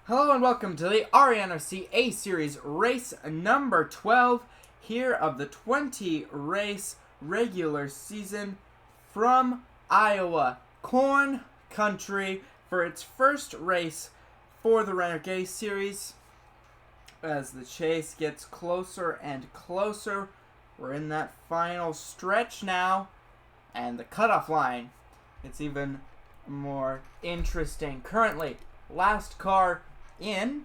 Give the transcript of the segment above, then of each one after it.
Hello and welcome to the RENRC A-Series race number 12 here of the 20-race regular season from Iowa, Corn Country, for its first race for the RENRC A-Series. As the chase gets closer and closer, we're in that final stretch now, and the cutoff line, it's even more interesting. Currently, last car in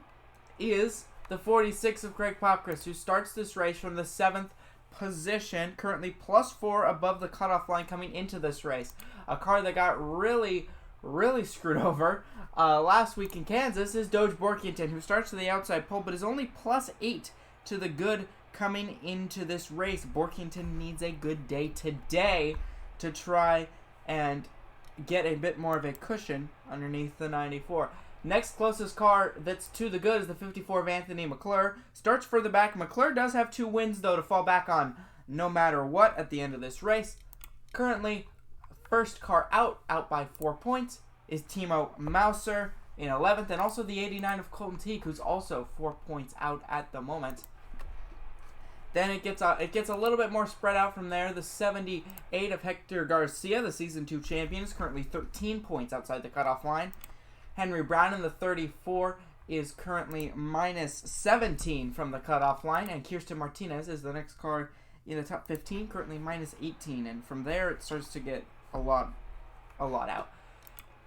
is the 46 of Craig Popcris, who starts this race from the 7th position, currently +4 above the cutoff line coming into this race. A car that got really screwed over last week in Kansas is Doge Borkington, who starts to the outside pole but is only +8 to the good coming into this race. Borkington needs a good day today to try and get a bit more of a cushion underneath the 94. Next closest car that's to the good is the 54 of Anthony McClure. Starts further back. McClure does have 2 wins, though, to fall back on no matter what at the end of this race. Currently, first car out by 4 points, is Timo Mauser in 11th, and also the 89 of Colton Teague, who's also 4 points out at the moment. Then it gets a little bit more spread out from there. The 78 of Hector Garcia, the Season 2 champion, is currently 13 points outside the cutoff line. Henry Brown in the 34 is currently -17 from the cutoff line, and Kirsten Martinez is the next car in the top 15, currently -18, and from there it starts to get a lot out.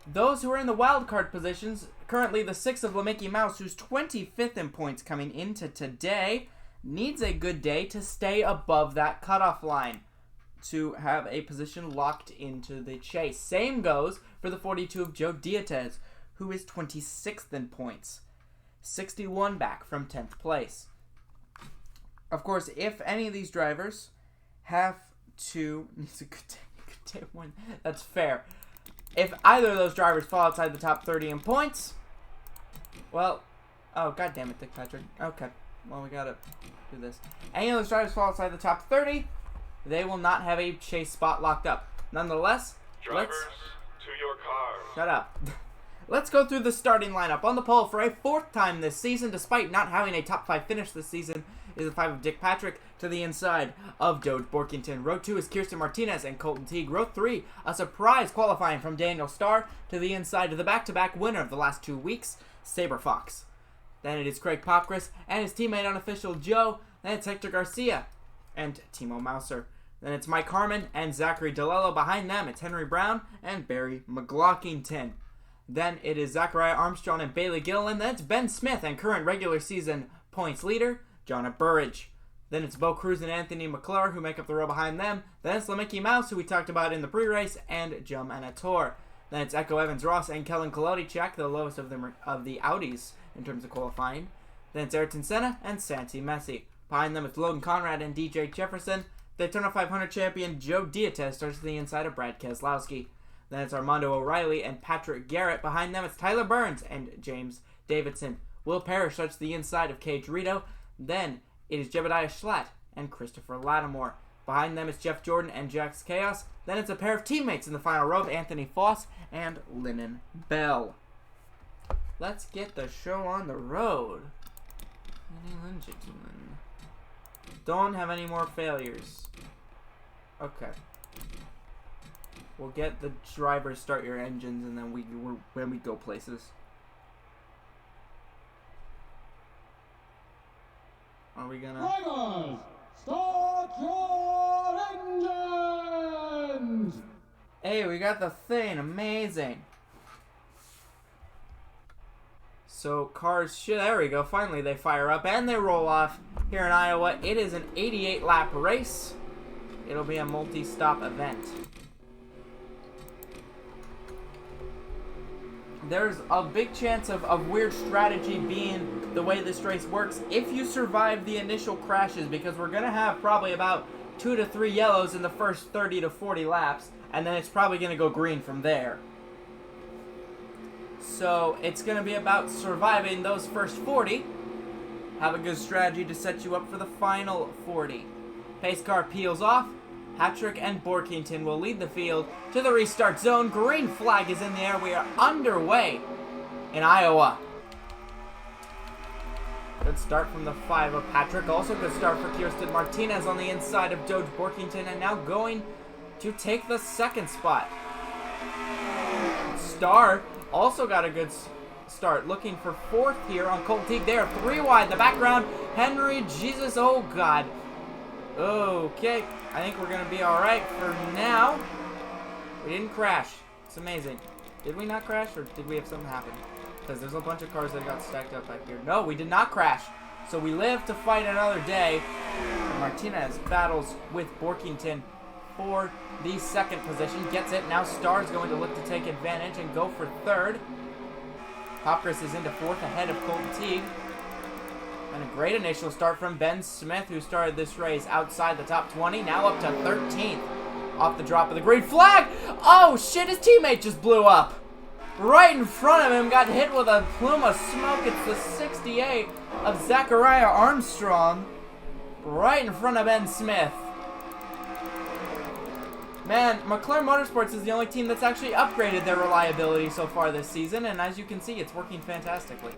Those who are in the wild card positions, currently the 6 of LeMickey Mouse, who's 25th in points coming into today, needs a good day to stay above that cutoff line to have a position locked into the chase. Same goes for the 42 of Joe Diatez, who is 26th in points, 61 back from 10th place. Of course, if any of these drivers have to, needs a good day win, that's fair. If either of those drivers fall outside the top 30 in points, well, oh, god damn it, Dick Patrick. Okay, well, we gotta do this. Any of those drivers fall outside the top 30, they will not have a chase spot locked up. Nonetheless, drivers to your cars. Shut up. Let's go through the starting lineup. On the pole for a 4th time this season, despite not having a top 5 finish this season, is the 5 of Dick Patrick to the inside of Doge Borkington. Row 2 is Kirsten Martinez and Colton Teague. Row 3, a surprise qualifying from Daniel Starr to the inside of the back-to-back winner of the last 2 weeks, Saber Fox. Then it is Craig Popcris and his teammate unofficial Joe. Then it's Hector Garcia and Timo Mauser. Then it's Mike Harmon and Zachary DeLello. Behind them, it's Henry Brown and Barry McLaughlington. Then it is Zachariah Armstrong and Bailey Gilliland. Then it's Ben Smith and current regular season points leader, Jonna Burridge. Then it's Bo Cruz and Anthony McClure, who make up the row behind them. Then it's LeMickey Mouse, who we talked about in the pre-race, and Jum Anator. Then it's Echo Evans-Ross and Kellen Kolodichak, the lowest of the Audis in terms of qualifying. Then it's Ayrton Senna and Santi Messi. Behind them it's Logan Conrad and DJ Jefferson. The Daytona 500 champion Joe Diatez starts to the inside of Brad Keselowski. Then it's Armando O'Reilly and Patrick Garrett. Behind them, it's Tyler Burns and James Davidson. Will Parrish starts the inside of Cage Rito. Then it is Jebediah Schlatt and Christopher Lattimore. Behind them, it's Jeff Jordan and Jax Chaos. Then it's a pair of teammates in the final row of Anthony Foss and Lennon Bell. Let's get the show on the road. Don't have any more failures. Okay. We'll get the drivers start your engines, and then when we go places. Are we gonna? Drivers, start your engines! Hey, we got the thing. Amazing. So cars, there we go. Finally, they fire up and they roll off here in Iowa. It is an 88-lap race. It'll be a multi-stop event. There's a big chance of weird strategy being the way this race works if you survive the initial crashes, because we're going to have probably about 2 to 3 yellows in the first 30 to 40 laps, and then it's probably going to go green from there. So it's going to be about surviving those first 40. Have a good strategy to set you up for the final 40. Pace car peels off. Patrick and Borkington will lead the field to the restart zone. Green flag is in the air. We are underway in Iowa. Good start from the 5 of Patrick. Also good start for Kirsten Martinez on the inside of Doge Borkington, and now going to take the 2nd spot. Star also got a good start, looking for 4th here on Colton Teague. They are 3 wide. The background, Henry, Jesus, oh God. Okay, I think we're going to be all right for now. We didn't crash. It's amazing. Did we not crash, or did we have something happen? Because there's a bunch of cars that got stacked up back here. No, we did not crash. So we live to fight another day. And Martinez battles with Borkington for the 2nd position. Gets it. Now Star's going to look to take advantage and go for 3rd. Hopkins is into 4th ahead of Colton Teague. And a great initial start from Ben Smith, who started this race outside the top 20. Now up to 13th off the drop of the green flag. Oh, shit, his teammate just blew up. Right in front of him, got hit with a plume of smoke. It's the 68 of Zachariah Armstrong. Right in front of Ben Smith. Man, McLaren Motorsports is the only team that's actually upgraded their reliability so far this season, and as you can see, it's working fantastically.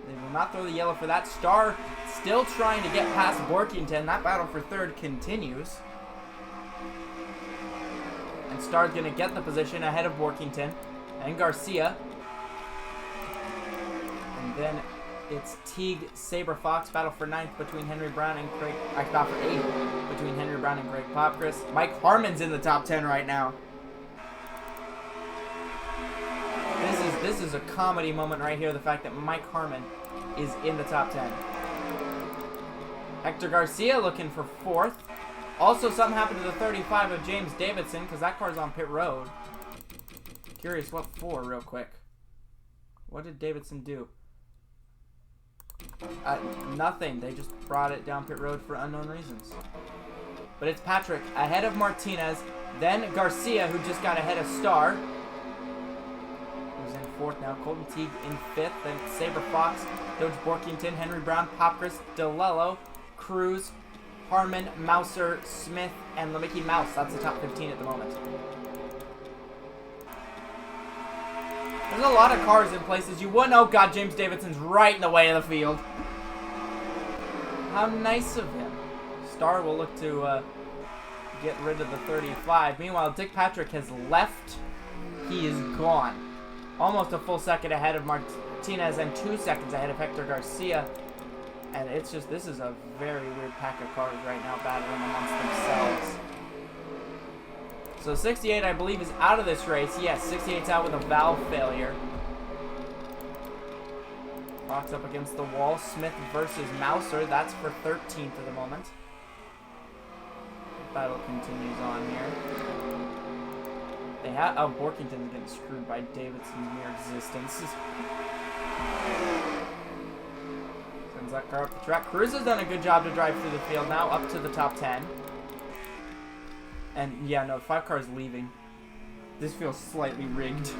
They will not throw the yellow for that. Star still trying to get past Borkington. That battle for 3rd continues. And Star's going to get the position ahead of Borkington and Garcia. And then it's Teague, Sabre Fox. Battle for 9th between Henry Brown and Craig. Battle for 8th between Henry Brown and Greg Popkris. Mike Harmon's in the top 10 right now. This is a comedy moment right here. The fact that Mike Harmon is in the top 10. Hector Garcia looking for 4th. Also, something happened to the 35 of James Davidson, because that car's on pit road. Curious what for, real quick. What did Davidson do? Nothing. They just brought it down pit road for unknown reasons. But it's Patrick ahead of Martinez, then Garcia, who just got ahead of Star. Who's in 4th now. Colton Teague in 5th, then Sabre Fox, Doge Borkington, Henry Brown, Popkris, DeLello, Cruz, Harmon, Mouser, Smith, and LeMickey Mouse. That's the top 15 at the moment. There's a lot of cars in places you wouldn't. Oh God, James Davidson's right in the way of the field. How nice of him. Star will look to get rid of the 35. Meanwhile, Dick Patrick has left. He is gone. Almost a full second ahead of Martinez and 2 seconds ahead of Hector Garcia. And it's just, this is a very weird pack of cars right now battling amongst themselves. So 68, I believe, is out of this race. Yes, 68's out with a valve failure. Fox up against the wall. Smith versus Mouser. That's for 13th at the moment. Battle continues on here. They have, oh, Borkington's getting screwed by Davidson's mere existence. Sends that car up the track. Cruz has done a good job to drive through the field now, up to the top 10. And yeah, no, 5 cars leaving. This feels slightly rigged.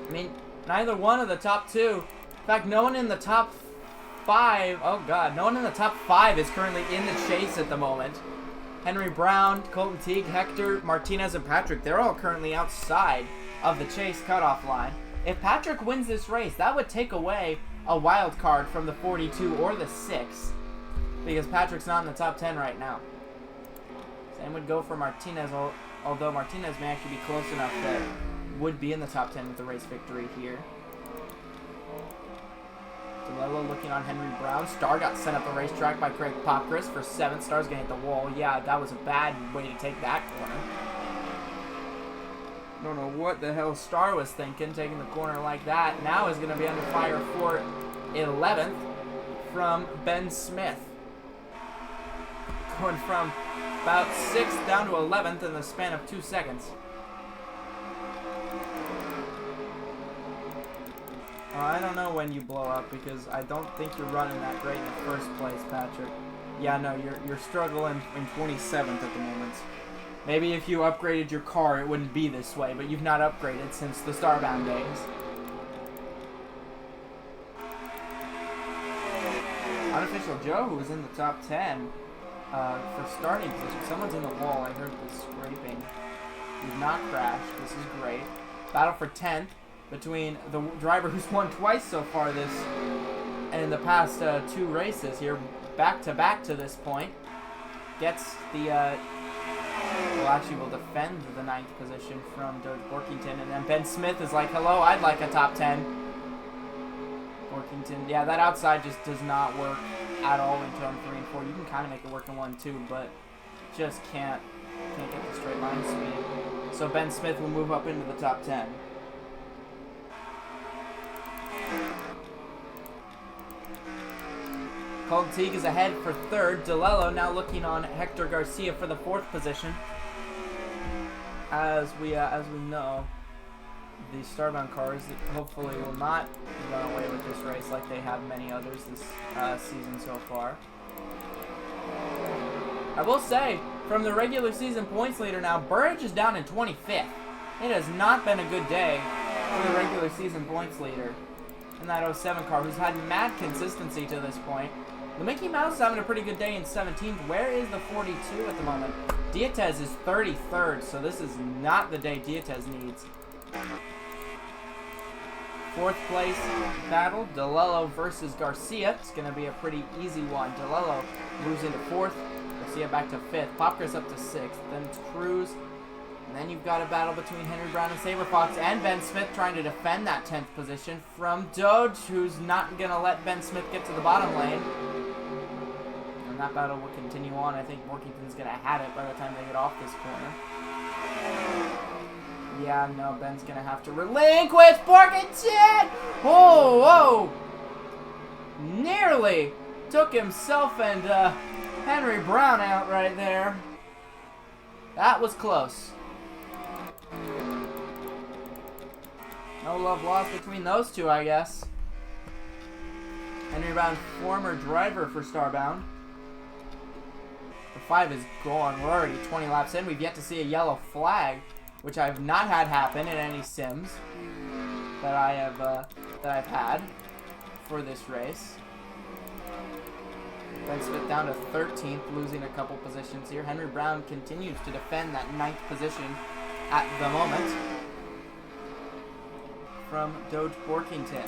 I mean, neither one of the top 2. In fact, no one in the top 5. Oh God, no one in the top 5 is currently in the chase at the moment. Henry Brown, Colton Teague, Hector, Martinez, and Patrick, they're all currently outside of the chase cutoff line. If Patrick wins this race, that would take away a wild card from the 42 or the 6. Because Patrick's not in the top 10 right now. Same would go for Martinez, although Martinez may actually be close enough that would be in the top 10 with the race victory here. DeLello looking on Henry Brown. Star got sent up the racetrack by Craig Popkris for 7th. Star's going to hit the wall. Yeah, that was a bad way to take that corner. Don't know what the hell Star was thinking, taking the corner like that. Now is going to be under fire for 11th from Ben Smith. Going from about 6th down to 11th in the span of 2 seconds. I don't know when you blow up, because I don't think you're running that great in the first place, Patrick. Yeah, no, you're struggling in 27th at the moment. Maybe if you upgraded your car, it wouldn't be this way, but you've not upgraded since the Starbound days. Unofficial Joe, who was in the top 10 for starting position. Someone's in the wall. I heard the scraping. You've not crashed. This is great. Battle for 10th. between the driver who's won twice so far this and in the past 2 races here, back to this point. Gets the, well, actually will defend the 9th position from Doge Borkington. And then Ben Smith is like, hello, I'd like a top 10. Borkington, yeah, that outside just does not work at all in turn 3 and 4. You can kind of make it work in 1 2, but just can't get the straight line speed. So Ben Smith will move up into the top 10. Colton Teague is ahead for 3rd. DeLello now looking on Hector Garcia for the 4th position. As we know, the Starbound cars hopefully will not run away with this race like they have many others this season so far. I will say, from the regular season points leader now, Burridge is down in 25th. It has not been a good day for the regular season points leader in that 07 car, who's had mad consistency to this point. The Mickey Mouse is having a pretty good day in 17th. Where is the 42 at the moment? Dietz is 33rd, so this is not the day Dietz needs. 4th place battle, DeLello versus Garcia. It's going to be a pretty easy one. DeLello moves into 4th, Garcia back to 5th, Popkris up to 6th, then it's Cruz. And then you've got a battle between Henry Brown and Saber Fox and Ben Smith trying to defend that 10th position from Doge, who's not going to let Ben Smith get to the bottom lane. And that battle will continue on. I think Borkington's going to have it by the time they get off this corner. Yeah, no, Ben's going to have to relinquish Borkington! Oh, whoa! Nearly took himself and Henry Brown out right there. That was close. No love lost between those two, I guess. Henry Brown, former driver for Starbound. The 5 is gone. We're already 20 laps in. We've yet to see a yellow flag, which I've not had happen in any sims that I've had for this race. Ben Smith down to 13th, losing a couple positions here. Henry Brown continues to defend that 9th position at the moment from Doge Borkington.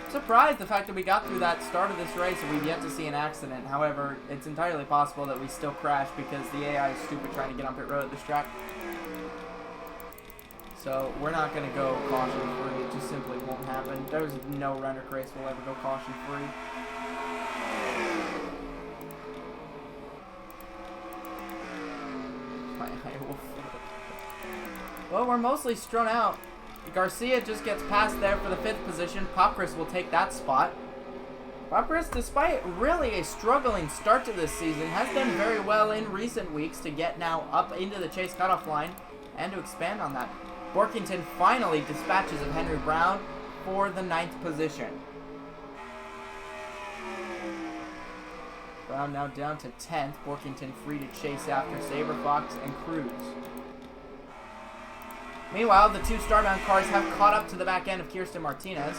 Surprised the fact that we got through that start of this race and we've yet to see an accident. However, it's entirely possible that we still crash because the AI is stupid trying to get on pit road at this track. So we're not going to go caution free. It just simply won't happen. There's no RENRC race will ever go caution free. Well, we're mostly strung out. Garcia just gets past there for the 5th position. Popkris will take that spot. Popkris, despite really a struggling start to this season, has done very well in recent weeks to get now up into the chase cutoff line and to expand on that. Borkington finally dispatches of Henry Brown for the 9th position. Brown now down to 10th. Borkington free to chase after Saber Fox and Cruz. Meanwhile, the 2 Starbound cars have caught up to the back end of Kirsten Martinez.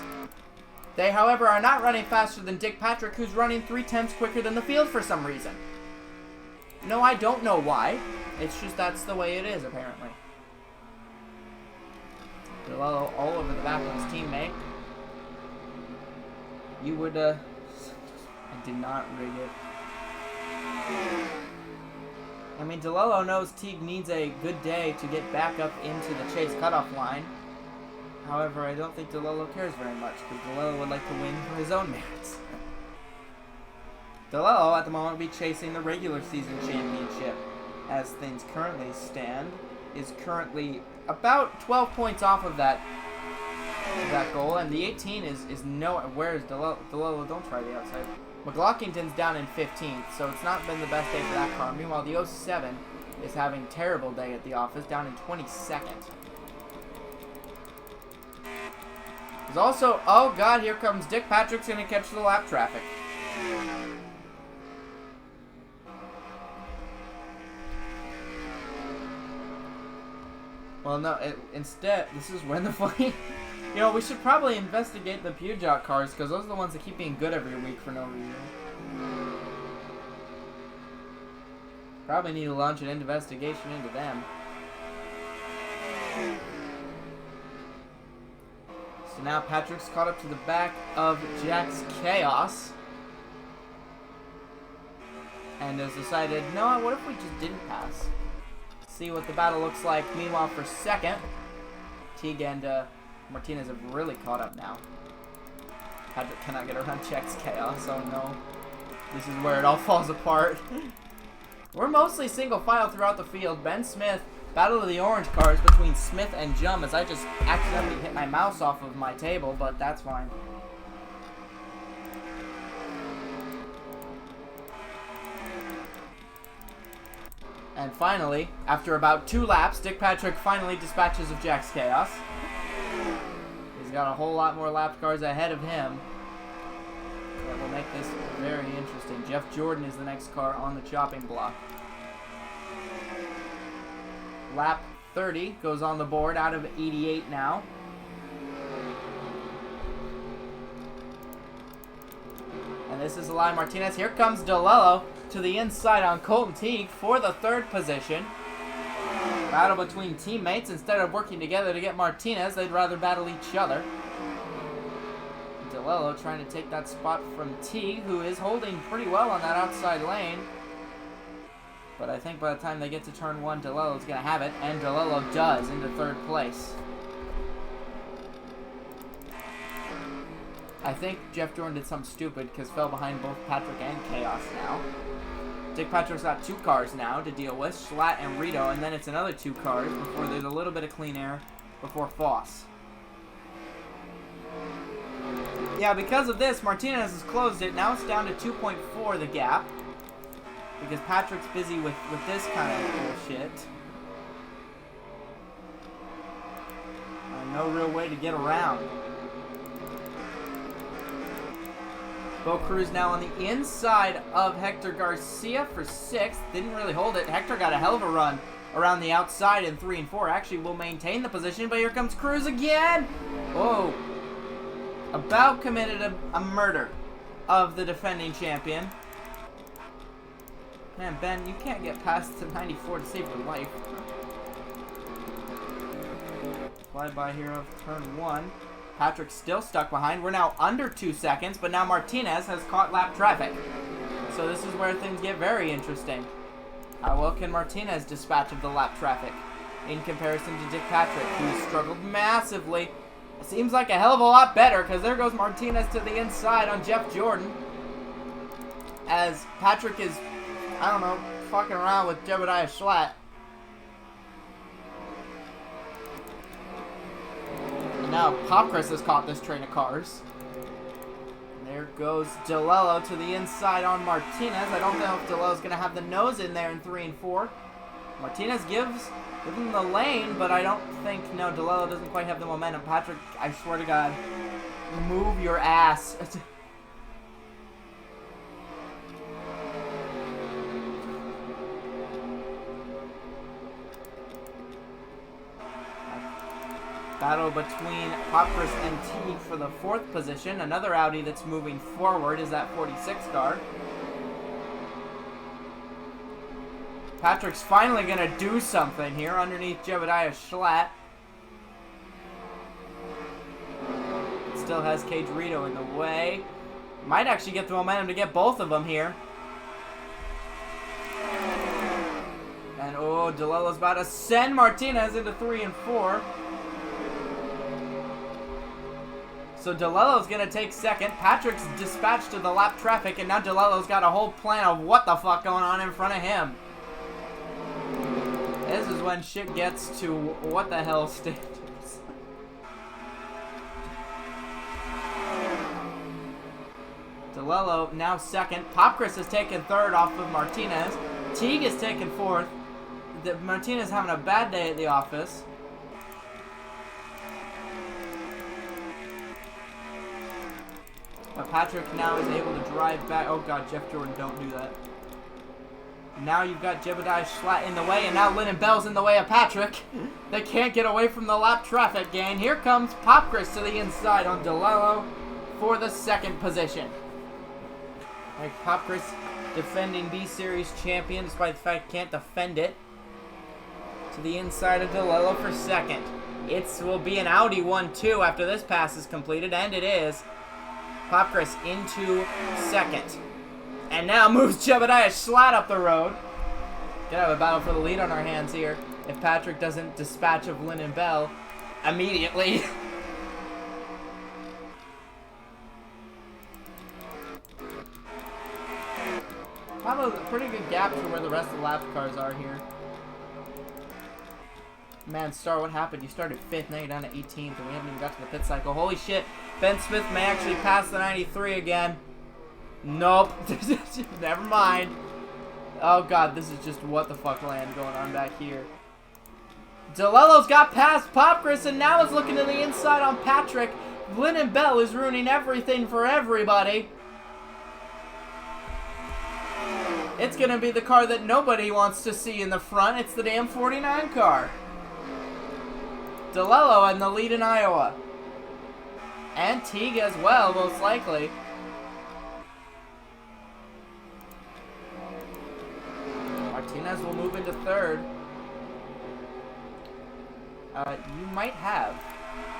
They, however, are not running faster than Dick Patrick, who's running 3/10 quicker than the field for some reason. No, I don't know why. It's just that's the way it is, apparently. DeLello all over the back of his teammate. You would, I did not rig it. I mean, DeLello knows Teague needs a good day to get back up into the chase cutoff line. However, I don't think DeLello cares very much, because DeLello would like to win for his own merits. DeLello, at the moment, will be chasing the regular season championship. As things currently stand, is currently about 12 points off of that goal, and the 18 is no. Where is DeLello? DeLello, don't try the outside. McLaughlinton's down in 15th, so it's not been the best day for that car. Meanwhile, the 07 is having a terrible day at the office, down in 22nd. There's also, oh god, here comes Dick Patrick's going to catch the lap traffic. Well, no, instead, this is when the funny... You know, we should probably investigate the Peugeot cars, because those are the ones that keep being good every week for no reason. Probably need to launch an investigation into them. So now Patrick's caught up to the back of Jack's Chaos. And has decided, no, what if we just didn't pass? See what the battle looks like. Meanwhile, for second, Teague and Martinez have really caught up now. Patrick cannot get around Jack's Chaos. Oh no. This is where it all falls apart. We're mostly single file throughout the field. Ben Smith, battle of the orange cars between Smith and Jum, as I just accidentally hit my mouse off of my table, but that's fine. And finally, after about 2 laps, Dick Patrick finally dispatches of Jack's Chaos. He's got a whole lot more lap cars ahead of him. That will make this very interesting. Jeff Jordan is the next car on the chopping block. Lap 30 goes on the board out of 88 now. And this is Eli Martinez. Here comes DeLello to the inside on Colton Teague for the 3rd position. Battle between teammates. Instead of working together to get Martinez, they'd rather battle each other. DeLello trying to take that spot from Teague, who is holding pretty well on that outside lane. But I think by the time they get to turn 1, DeLello's going to have it. And DeLello does into 3rd place. I think Jeff Jordan did something stupid because fell behind both Patrick and Chaos now. Dick Patrick's got 2 cars now to deal with, Schlatt and Rito, and then it's another 2 cars before there's a little bit of clean air before Foss. Yeah, because of this, Martinez has closed it. Now it's down to 2.4, the gap. Because Patrick's busy with this kind of bullshit. No real way to get around. Bo Cruz now on the inside of Hector Garcia for 6th. Didn't really hold it. Hector got a hell of a run around the outside in 3 and 4. Actually will maintain the position, but here comes Cruz again. Whoa. About committed a murder of the defending champion. Man, Ben, you can't get past the 94 to save your life. Flyby here of turn 1. Patrick's still stuck behind. We're now under 2 seconds, but now Martinez has caught lap traffic. So this is where things get very interesting. How well can Martinez dispatch of the lap traffic in comparison to Dick Patrick, who's struggled massively? It seems like a hell of a lot better, because there goes Martinez to the inside on Jeff Jordan. As Patrick is, I don't know, fucking around with Jebediah Schlatt. And now Popchris has caught this train of cars. And there goes DeLello to the inside on Martinez. I don't know if DeLello's going to have the nose in there in 3 and 4. Martinez gives him the lane, but I don't think, no, DeLello doesn't quite have the momentum. Patrick, I swear to God, move your ass. Battle between Popchris and Teague for the 4th position. Another Audi that's moving forward is that 46 car. Patrick's finally going to do something here underneath Jebediah Schlatt. Still has Cage Rito in the way. Might actually get the momentum to get both of them here. And oh, DeLello's about to send Martinez into 3 and 4. So DeLello's going to take 2nd. Patrick's dispatched to the lap traffic, and now DeLello's got a whole plan of what the fuck going on in front of him. This is when shit gets to what the hell standards. DeLello now 2nd. Popchris has taken 3rd off of Martinez. Teague has taken 4th. Martinez having a bad day at the office. But Patrick now is able to drive back. Oh god, Jeff Jordan, don't do that. Now you've got Jebediah Schlatt in the way, and now Lynn Bell's in the way of Patrick. They can't get away from the lap traffic gain. Here comes Popchris to the inside on DeLello for the 2nd position. Like Popchris defending B-Series champion, despite the fact he can't defend it. To the inside of DeLillo for second. It will be an Audi 1-2 after this pass is completed, and it is. Popcris into second. And now moves Jebediah Schlatt up the road. Gonna have a battle for the lead on our hands here if Patrick doesn't dispatch of Lynn and Bell immediately. Have a pretty good gap to where the rest of the lap cars are here. Man, Star, what happened? You started 5th, now you're down to 18th, and we haven't even got to the pit cycle. Holy shit, Ben Smith may actually pass the 93 again. Nope. Never mind. Oh god, this is just what the fuck land going on back here. DeLillo's got past Popcris, and now is looking to the inside on Patrick. Lynn and Bell is ruining everything for everybody. It's gonna be the car that nobody wants to see in the front. It's the damn 49 car. DeLillo in the lead in Iowa. And Teague as well, most likely. Martinez will move into third. You might have.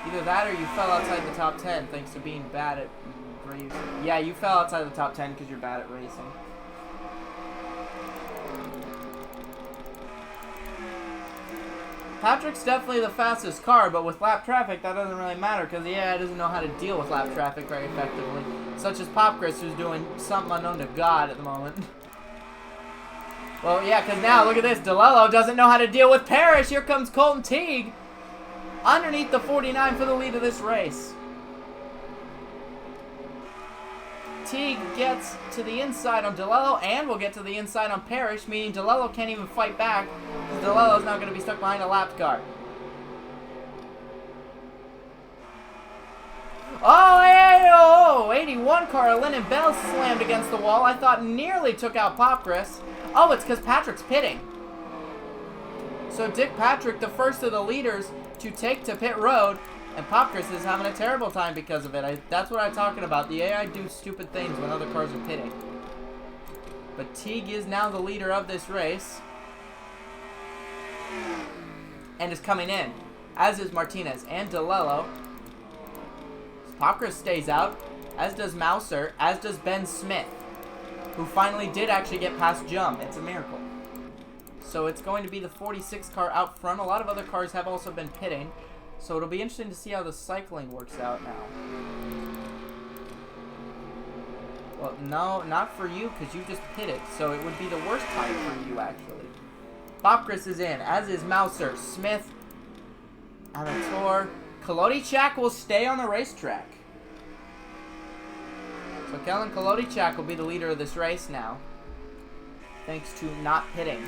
Either that or you fell outside the top 10 thanks to being bad at racing. Yeah, you fell outside the top 10 because you're bad at racing. Patrick's definitely the fastest car, but with lap traffic, that doesn't really matter because, yeah, he doesn't know how to deal with lap traffic very effectively. Such as Popcris, who's doing something unknown to God at the moment. Well, yeah, because now, look at this. DeLillo doesn't know how to deal with Parrish. Here comes Colton Teague underneath the 49 for the lead of this race. Teague gets to the inside on DeLillo and will get to the inside on Parrish, meaning DeLillo can't even fight back because DeLillo's now going to be stuck behind a lapped car. Oh, hey, oh, 81 car, Lynn and Bell slammed against the wall. I thought nearly took out Popcris. Oh, it's because Patrick's pitting. So Dick Patrick, the first of the leaders to take to pit road, and Popcris is having a terrible time because of it. That's what I'm talking about. The AI do stupid things when other cars are pitting. But Teague is now the leader of this race. And is coming in. As is Martinez and DeLillo. Popcris stays out. As does Mouser. As does Ben Smith. Who finally did actually get past Jum. It's a miracle. So it's going to be the 46 car out front. A lot of other cars have also been pitting. So it'll be interesting to see how the cycling works out now. Well, no, not for you, because you just pitted. So it would be the worst time for you, actually. Popcris is in, as is Mouser, Smith, Amateur. Kolodichak will stay on the racetrack. So Kellen Kolodichak will be the leader of this race now. Thanks to not pitting.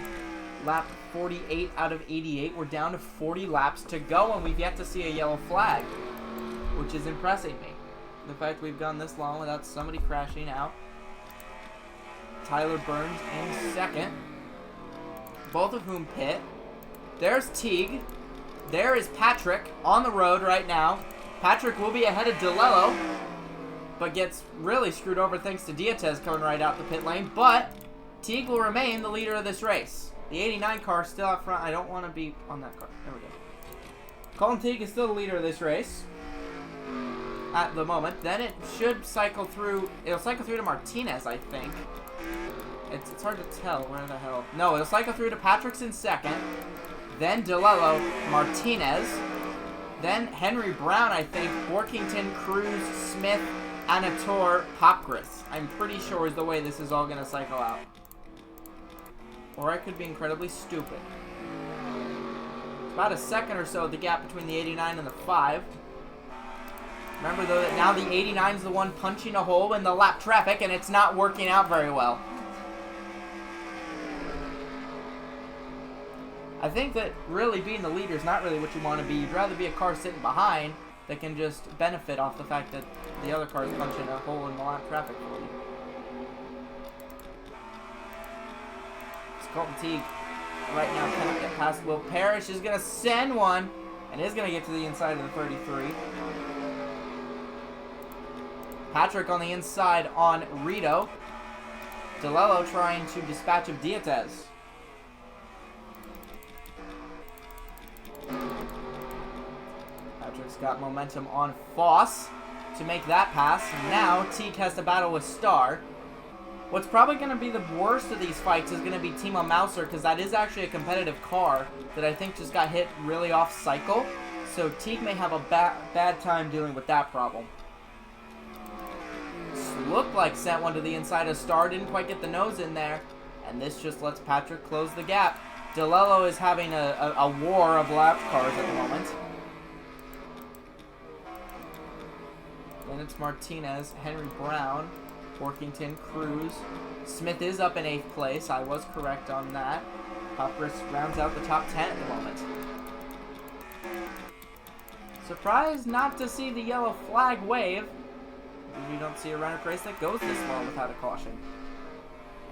Lap 48 out of 88. We're down to 40 laps to go, and we've yet to see a yellow flag, which is impressing me. The fact we've gone this long without somebody crashing out. Tyler Burns in second. Both of whom pit. There's Teague. There is Patrick on the road right now. Patrick will be ahead of DeLillo, but gets really screwed over thanks to Diatez coming right out the pit lane. But Teague will remain the leader of this race. The 89 car still out front. I don't want to be on that car. There we go. Colton Teague is still the leader of this race at the moment. Then it should cycle through. It'll cycle through to Martinez, I think. It's hard to tell where the hell. No, it'll cycle through to Patrick's in second. Then DeLillo, Martinez. Then Henry Brown, I think. Workington, Cruz, Smith, Anator, Popcris. I'm pretty sure is the way this is all going to cycle out. Or I could be incredibly stupid. It's about a second or so the gap between the 89 and the 5. Remember, though, that now the 89 is the one punching a hole in the lap traffic, and it's not working out very well. I think that really being the leader is not really what you want to be. You'd rather be a car sitting behind that can just benefit off the fact that the other car is punching a hole in the lap traffic for you. Colton Teague right now cannot get past Will Parrish. Is going to send one and is going to get to the inside of the 33. Patrick on the inside on Rito. DeLillo trying to dispatch of Diatez. Patrick's got momentum on Foss to make that pass. Now Teague has to battle with Star. What's probably going to be the worst of these fights is going to be Timo Mouser, because that is actually a competitive car that I think just got hit really off cycle. So Teague may have a bad time dealing with that problem. This looked like sent one to the inside of Star, didn't quite get the nose in there. And this just lets Patrick close the gap. DeLello is having a war of lap cars at the moment. Then it's Martinez, Henry Brown, Workington, Cruz. Smith is up in 8th place. I was correct on that. Popris rounds out the top 10 at the moment. Surprised not to see the yellow flag wave. You don't see a RENRC race that goes this long without a caution.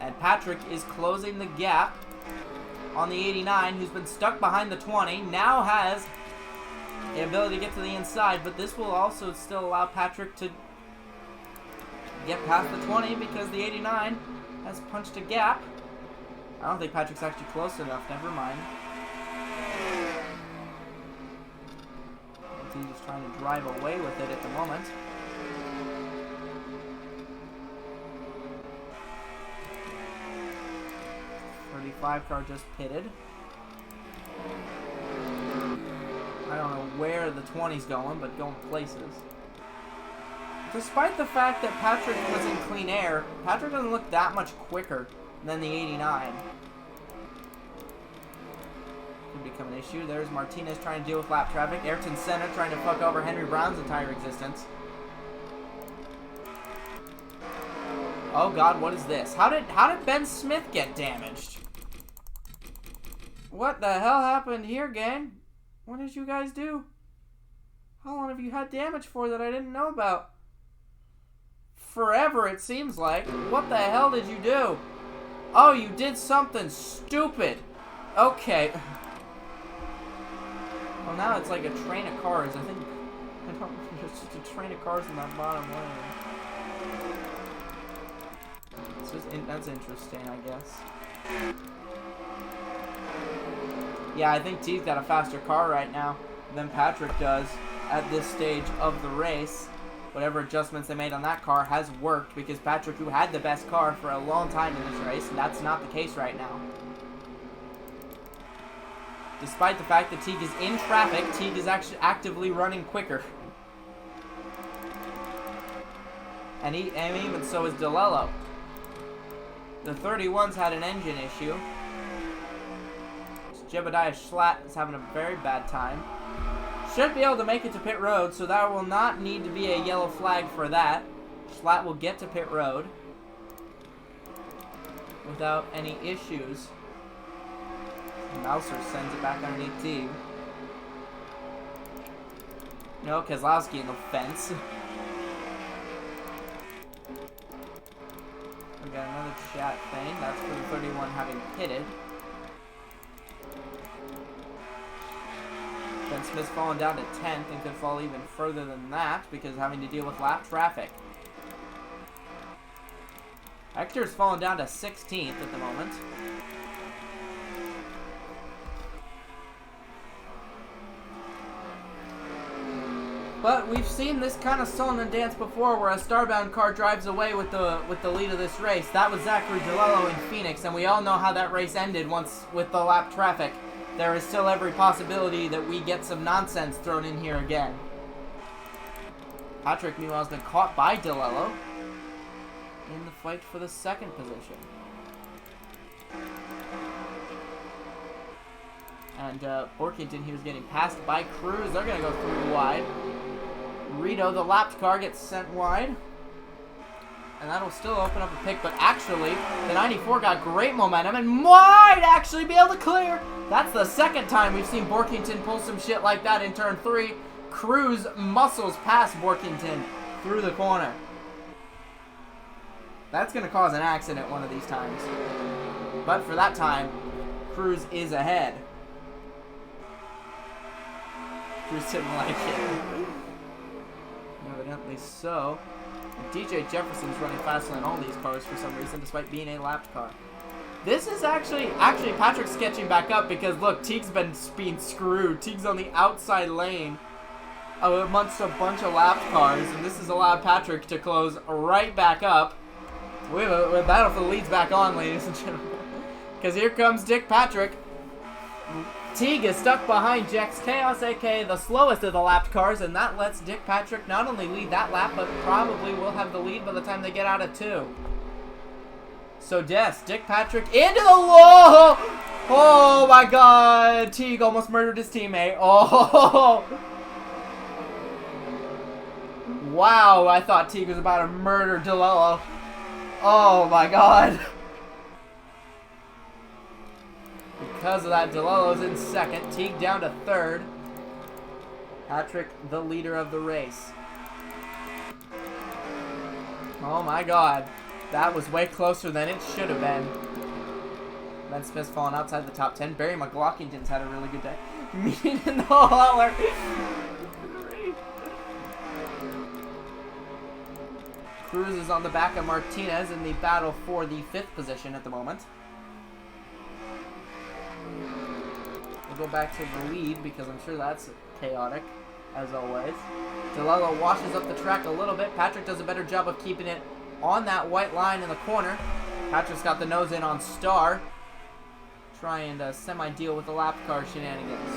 And Patrick is closing the gap on the 89, who's been stuck behind the 20. Now has the ability to get to the inside, but this will also still allow Patrick to get past the 20 because the 89 has punched a gap. I don't think Patrick's actually close enough. Never mind. He's just trying to drive away with it at the moment. Car just pitted. I don't know where the 20's going, but going places. Despite the fact that Patrick was in clean air, Patrick doesn't look that much quicker than the 89. Could become an issue. There's Martinez trying to deal with lap traffic. Ayrton Senna trying to fuck over Henry Brown's entire existence. Oh God, what is this? How did Ben Smith get damaged? What the hell happened here, gang? What did you guys do? How long have you had damage for that I didn't know about? Forever, it seems like. What the hell did you do? Oh, you did something stupid. Okay. Well, now it's like a train of cars. I think... There's just a train of cars in that bottom lane. That's interesting, I guess. Yeah, I think T's got a faster car right now than Patrick does at this stage of the race. Whatever adjustments they made on that car has worked because Patrick, who had the best car for a long time in this race, and that's not the case right now. Despite the fact that Teague is in traffic, Teague is actually actively running quicker. And even so is DeLello. The 31's had an engine issue. Jebediah Schlatt is having a very bad time. Should be able to make it to pit road, so there will not need to be a yellow flag for that. Schlatt will get to pit road without any issues. Mouser sends it back underneath Teague. No, Keselowski in the fence. We got another chat thing. That's for the 31 having pitted. Ben Smith's fallen down to 10th and could fall even further than that because having to deal with lap traffic. Hector's fallen down to 16th at the moment. But we've seen this kind of song and dance before where a starbound car drives away with the lead of this race. That was Zachary DeLello in Phoenix, and we all know how that race ended once with the lap traffic. There is still every possibility that we get some nonsense thrown in here again. Patrick, meanwhile, has been caught by DeLello in the fight for the second position. And Orkington here is getting passed by Cruz. They're going to go through wide. Rito, the lapped car, gets sent wide. And that'll still open up a pick, but actually, the 94 got great momentum and might actually be able to clear. That's the second time we've seen Borkington pull some shit like that in turn 3. Cruz muscles past Borkington through the corner. That's going to cause an accident one of these times. But for that time, Cruz is ahead. Cruz didn't like it. Evidently so. DJ Jefferson's running faster than all these cars for some reason, despite being a lapped car. This is actually Patrick's sketching back up because look, Teague's been being screwed. Teague's on the outside lane amongst a bunch of lapped cars, and this has allowed Patrick to close right back up. We have a battle for the leads back on, ladies and gentlemen. Because here comes Dick Patrick. Teague is stuck behind Jex Chaos, aka the slowest of the lapped cars, and that lets Dick Patrick not only lead that lap, but probably will have the lead by the time they get out of 2. So Dick Patrick into the wall! Oh my god! Teague almost murdered his teammate. Oh! Wow, I thought Teague was about to murder DeLello. Oh my god. Because of that, DeLello's in second. Teague down to third. Patrick, the leader of the race. Oh my god. That was way closer than it should have been. Ben Smith's fallen outside the top 10. Barry McLaughlin's had a really good day. Mean in the hauler. Cruz is on the back of Martinez in the battle for the 5th position at the moment. We'll go back to the lead because I'm sure that's chaotic, as always. DeLello washes up the track a little bit. Patrick does a better job of keeping it on that white line in the corner. Patrick's got the nose in on Star. Try and semi-deal with the lap car shenanigans.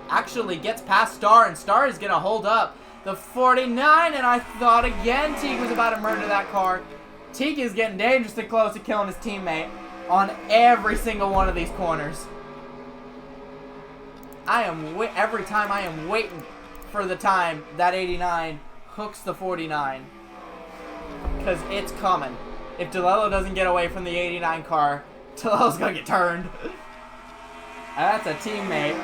Actually gets past Star, and Star is going to hold up the 49, and I thought again Teague was about to murder that car. Teague is getting dangerously close to killing his teammate on every single one of these corners. Every time I am waiting for the time that 89 hooks the 49. Because it's coming. If DeLello doesn't get away from the 89 car, DeLello's going to get turned. That's a teammate.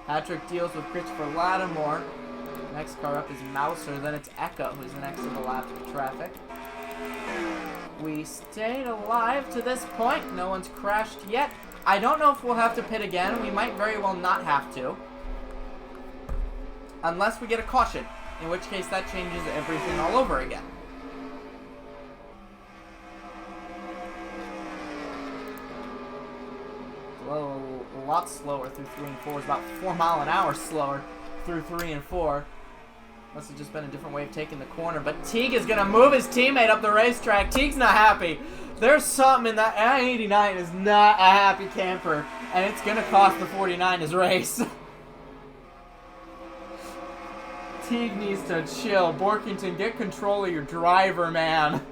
Patrick deals with Christopher Lattimore. Next car up is Mouser. Then it's Echo, who's the next in the lap of traffic. We stayed alive to this point. No one's crashed yet. I don't know if we'll have to pit again. We might very well not have to. Unless we get a caution. In which case that changes everything all over again. A lot slower through 3 and 4. It's about 4 miles an hour slower through 3 and 4. Must have just been a different way of taking the corner. But Teague is going to move his teammate up the racetrack. Teague's not happy. There's something in that 89 is not a happy camper. And it's going to cost the 49 his race. Teague needs to chill. Borkington, get control of your driver, man.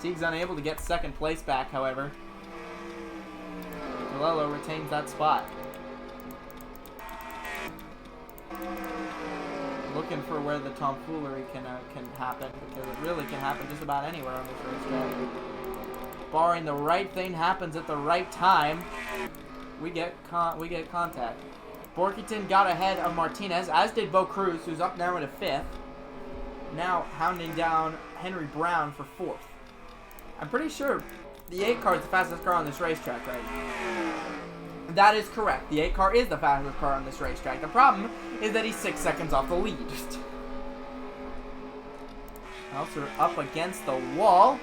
Teague's unable to get second place back, however. DeLello retains that spot. Looking for where the tomfoolery can happen, because it really can happen just about anywhere on this racetrack. Barring the right thing happens at the right time, we get contact. Borkington got ahead of Martinez, as did Bo Cruz, who's up now at a 5th. Now hounding down Henry Brown for 4th. I'm pretty sure the 8 car is the fastest car on this racetrack, right? That is correct. The 8 car is the fastest car on this racetrack. The problem is that he's 6 seconds off the lead. Elser up against the wall.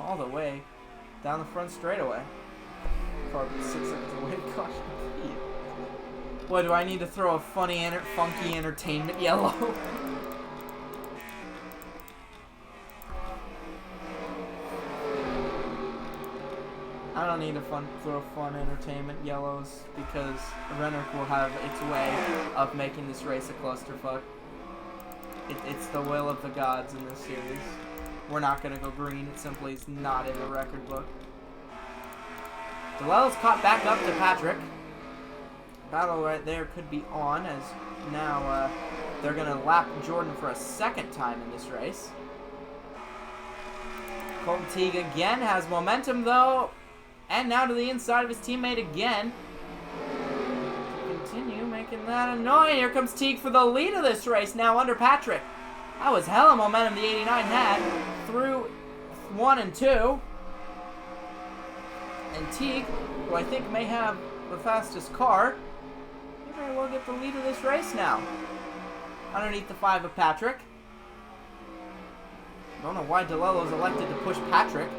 All the way down the front straightaway. Car 6 seconds away. Gosh, boy, do I need to throw a funky entertainment yellow. I don't need to throw fun entertainment yellows because RENRC will have its way of making this race a clusterfuck. It's the will of the gods in this series. We're not going to go green. It simply is not in the record book. DeLello's caught back up to Patrick. Battle right there could be on, as now they're going to lap Jordan for a 2nd time in this race. Colton Teague again has momentum, though. And now to the inside of his teammate again. Continue making that annoying. Here comes Teague for the lead of this race now under Patrick. That was hella momentum the 89 had through 1 and 2. And Teague, who I think may have the fastest car, he very well get the lead of this race now. Underneath the 5 of Patrick. I don't know why DeLello's elected to push Patrick.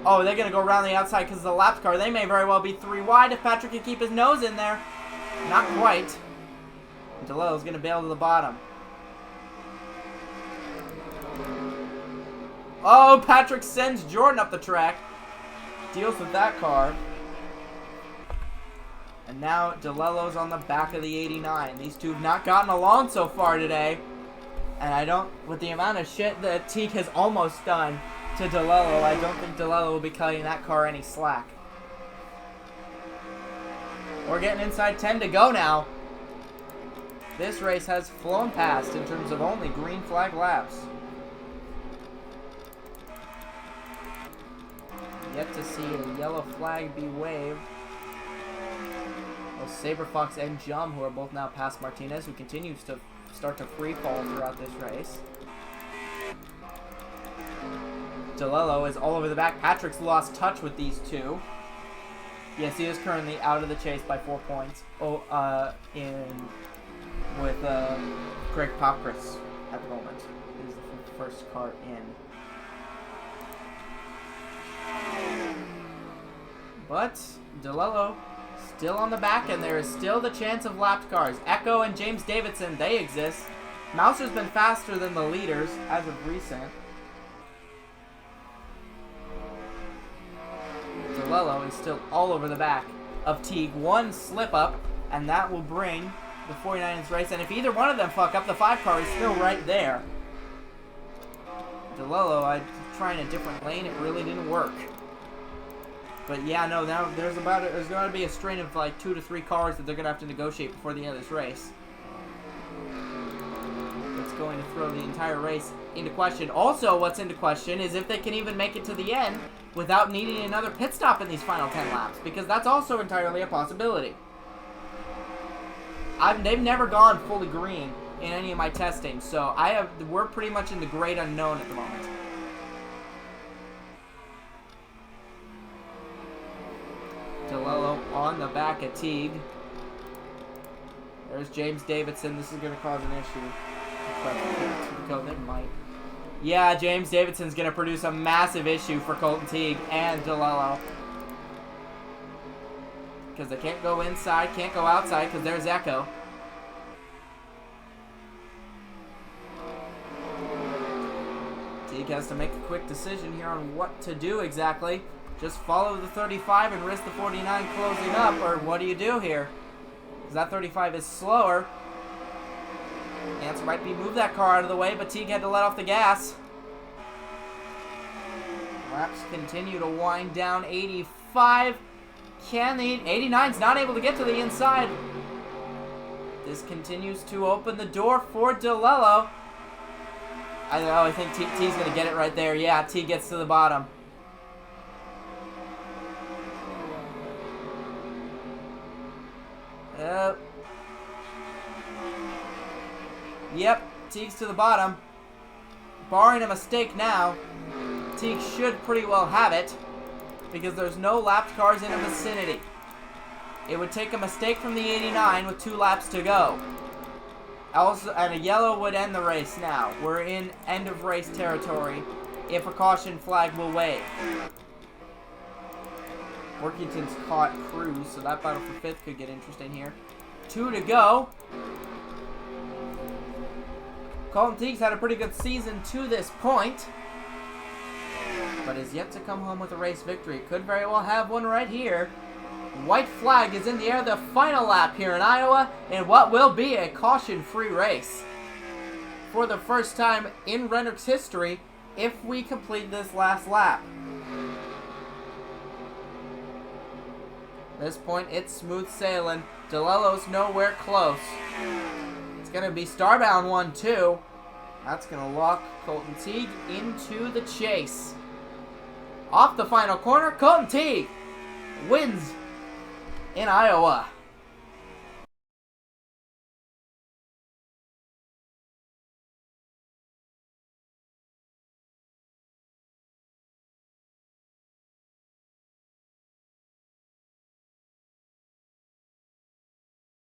Oh, they're going to go around the outside because of the lap car. They may very well be 3 wide if Patrick can keep his nose in there. Not quite. DeLillo's going to bail to the bottom. Oh, Patrick sends Jordan up the track. Deals with that car. And now DeLillo's on the back of the 89. These two have not gotten along so far today. And I don't, with the amount of shit that Teague has almost done to DeLillo, I don't think DeLillo will be cutting that car any slack. We're getting inside 10 to go now. This race has flown past in terms of only green flag laps. Yet to see a yellow flag be waved. Well, Saberfox and Jum, who are both now past Martinez, who continues to start to free fall throughout this race. DeLillo is all over the back. Patrick's lost touch with these two. Yes, he is currently out of the chase by 4 points. With Greg Popris at the moment. He's the first car in. But DeLillo still on the back, and there is still the chance of lapped cars. Echo and James Davidson, they exist. Mouser's been faster than the leaders as of recent. DeLillo is still all over the back of Teague. One slip up, and that will bring the 49ers race. And if either one of them fuck up, the 5 car is still right there. DeLillo, trying a different lane, it really didn't work. But yeah, no, now there's going to be a strain of like 2 to 3 cars that they're going to have to negotiate before the end of this race. It's going to throw the entire race into question. Also, what's into question is if they can even make it to the end without needing another pit stop in these final 10 laps, because that's also entirely a possibility. They've never gone fully green in any of my testing, so we're pretty much in the great unknown at the moment. DeLillo on the back of Teague. There's James Davidson. This is going to cause an issue. They might. Yeah, James Davidson's going to produce a massive issue for Colton Teague and DeLillo. Because they can't go inside, can't go outside, because there's Echo. Teague has to make a quick decision here on what to do exactly. Just follow the 35 and risk the 49 closing up, or what do you do here? Because that 35 is slower. The answer might be move that car out of the way, but Teague had to let off the gas. Laps continue to wind down. 85. Can the 89's not able to get to the inside? This continues to open the door for DeLillo. I think T's going to get it right there. Yeah, T gets to the bottom. Yep, Teague's to the bottom. Barring a mistake now, Teague should pretty well have it, because there's no lapped cars in the vicinity. It would take a mistake from the 89 with 2 laps to go. Also, and a yellow would end the race now. We're in end of race territory if a caution flag will wave. Workington's caught Cruz, so that battle for 5th could get interesting here. 2 to go. Colton Teague's had a pretty good season to this point, but is yet to come home with a race victory. Could very well have one right here. White flag is in the air, the final lap here in Iowa, in what will be a caution-free race. For the first time in RENRC's history, if we complete this last lap. At this point, it's smooth sailing. DeLillo's nowhere close. It's going to be starbound 1-2. That's going to lock Colton Teague into the chase. Off the final corner, Colton Teague wins in Iowa.